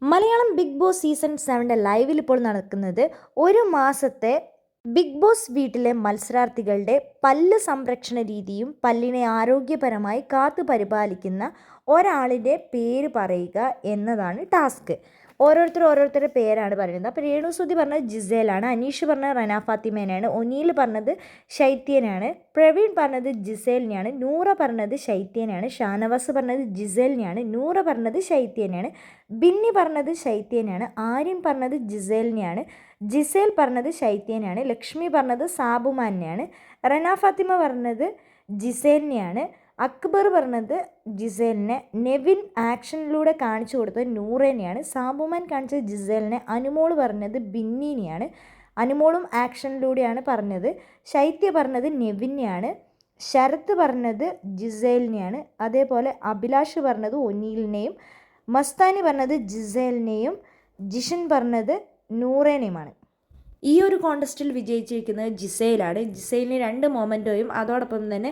Malayalam big boss season 7 ലൈവിൽ ഇപ്പോൾ നടക്കുന്നത് ഒരു മാസത്തെ ബിഗ് ബോസ് വീട്ടിലെ മത്സരാർത്ഥികളുടെ പല്ല് സംരക്ഷണ രീതിയും പല്ലിനെ ആരോഗ്യപരമായി കാത്തു പരിപാലിക്കുന്ന ഒരാളിൻ്റെ പേര് പറയുക എന്നതാണ് ടാസ്ക്. ഓരോരുത്തരുടെ പേരാണ് പറയുന്നത്. അപ്പോൾ രേണുസുതി പറഞ്ഞത് ജിസേലാണ്, അനീഷ് പറഞ്ഞത് റന ഫാത്തിമേനെയാണ്, ഒനീൽ പറഞ്ഞത് ശൈത്യനാണ്, പ്രവീൺ പറഞ്ഞത് ജിസേലിനെയാണ്, നൂറ പറഞ്ഞത് ശൈത്യനാണ്, ഷാനവാസ് പറഞ്ഞത് ജിസേലിനെയാണ്, നൂറ പറഞ്ഞത് ശൈത്യനാണ്, ബിന്നി പറഞ്ഞത് ശൈത്യനാണ്, ആര്യൻ പറഞ്ഞത് ജിസേലിനെയാണ്, ജിസേൽ പറഞ്ഞത് ശൈത്യനാണ്, ലക്ഷ്മി പറഞ്ഞത് സാബുമാനെയാണ്, റന ഫാത്തിമ പറഞ്ഞത് ജിസേലിനെയാണ്, അക്ബർ പറഞ്ഞത് ജിസേലിനെ, നെവിൻ ആക്ഷനിലൂടെ കാണിച്ചു കൊടുത്തത് നൂറേനെയാണ്, സാബുമാൻ കാണിച്ചത് ജിസേലിനെ, അനുമോൾ പറഞ്ഞത് ബിന്നീനെയാണ്, അനുമോളും ആക്ഷനിലൂടെയാണ് പറഞ്ഞത്, ശൈത്യ പറഞ്ഞത് നെവിനെയാണ്, ശരത്ത് പറഞ്ഞത് ജിസേലിനെയാണ്, അതേപോലെ അഭിലാഷ് പറഞ്ഞത് ഒനീലിനെയും, മസ്താനി പറഞ്ഞത് ജിസേലിനെയും, ജിഷൻ പറഞ്ഞത് നൂറേനെയുമാണ്. ഈ ഒരു കോൺടെസ്റ്റിൽ വിജയിച്ചിരിക്കുന്നത് ജിസേലാണ്. ജിസേലിന് 2 മൊമെൻറ്റോയും അതോടൊപ്പം തന്നെ